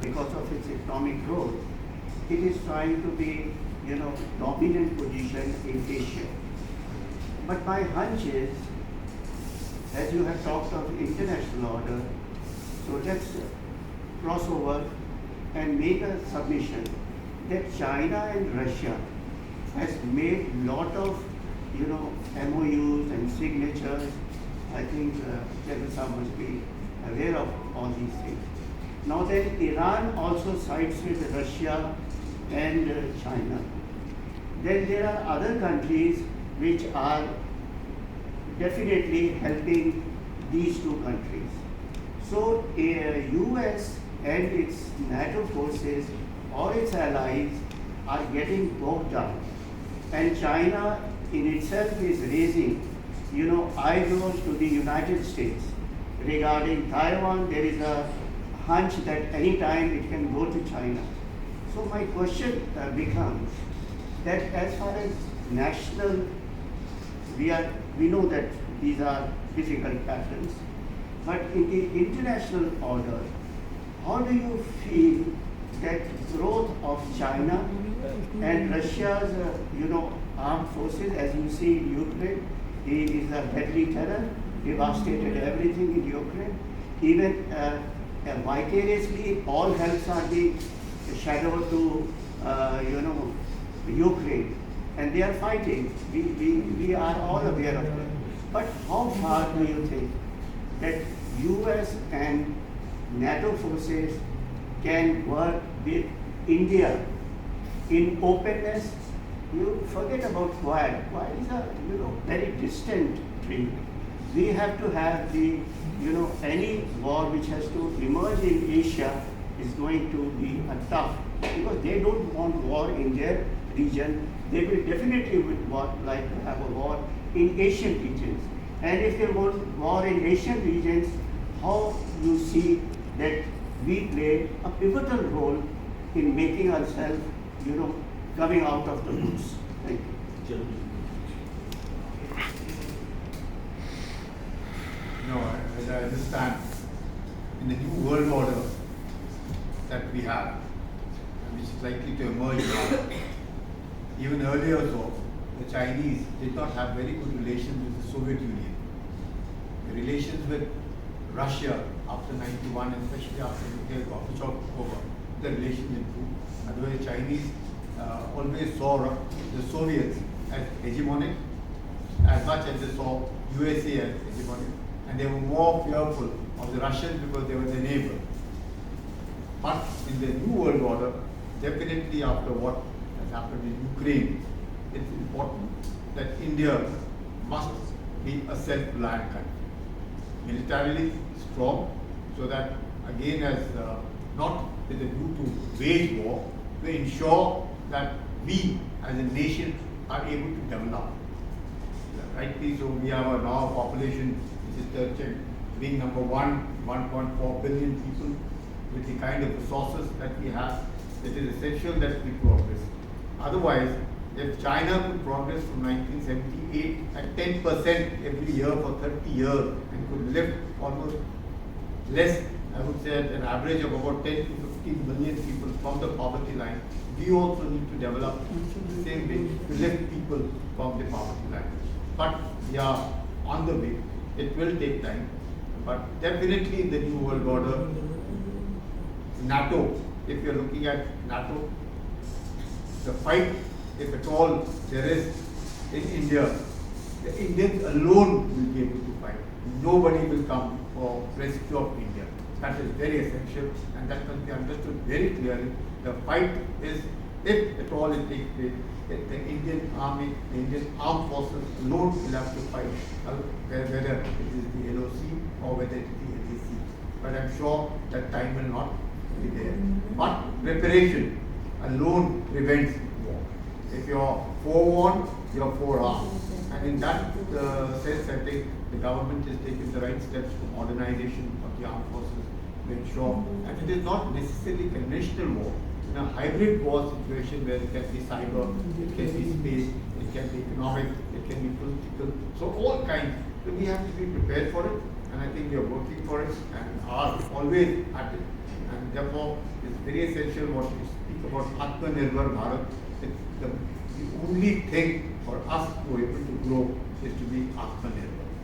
because of its economic growth, it is trying to be, dominant position in Asia. But my hunch is, as you have talked of international order, so let's cross over and make a submission that China and Russia has made lot of, MOUs and signatures. I think General Saab must be aware of all these things. Now then, Iran also sides with Russia and China. Then there are other countries which are definitely helping these two countries. So US and its NATO forces or its allies are getting bogged down. And China in itself is raising, eyebrows to the United States. Regarding Taiwan, there is a hunch that any time it can go to China. So my question becomes that as far as national, we know that these are difficult patterns, but in the international order, how do you feel that growth of China and Russia's, armed forces, as you see in Ukraine, is a deadly terror, devastated everything in Ukraine. Even vicariously, all helps are being shadowed to, Ukraine, and they are fighting. We are all aware of that. But how far do you think that US and NATO forces can work with India in openness? You forget about Quad. Quad is a very distant dream. We have to have the any war which has to emerge in Asia is going to be a tough, because they don't want war in their region. They will definitely like to have a war in Asian regions. And if they want war in Asian regions, how you see that we play a pivotal role in making ourselves, coming out of the woods. Thank you. As I understand, in the new world order that we have, which is likely to emerge now, even earlier so, the Chinese did not have very good relations with the Soviet Union. The relations with Russia after 91, and especially after Mikhail Gorbachev took over, the relations improved. Otherwise, Chinese always saw the Soviets as hegemonic as much as they saw USA as hegemonic, and they were more fearful of the Russians because they were their neighbor. But in the new world order, definitely after what has happened in Ukraine, it's important that India must be a self-reliant country, militarily strong, so that again, as not with a view to wage war, to ensure that we as a nation are able to develop. Rightly so, we have now a population which is being number 1.4 billion people, with the kind of resources that we have. It is essential that we progress. Otherwise, if China could progress from 1978 at 10% every year for 30 years and could lift almost less, I would say at an average of about 10 to 15 million people from the poverty line, we also need to develop the same way to lift people from the poverty line. But we are on the way. It will take time. But definitely in the new world order, NATO, if you're looking at NATO, the fight, if at all there is in India, the Indians alone will be able to fight. Nobody will come for rescue of India. That is very essential, and that must be understood very clearly. The fight is, if at all it takes place, the Indian army, the Indian armed forces alone will have to fight, whether it is the LOC or whether it is the LAC. But I'm sure that time will not be there. But preparation alone prevents war. If you're forewarned, you're forearmed. And in that sense, I think the government is taking the right steps for modernization of the armed forces to ensure, and it is not necessarily conventional war. In a hybrid war situation where it can be cyber, it can be space, it can be economic, it can be political, so all kinds. So we have to be prepared for it, and I think we are working for it and are always at it. And Therefore, it's very essential what we speak about Atmanirbhar Bharat. The only thing for us to be able to grow is to be Atmanirbhar.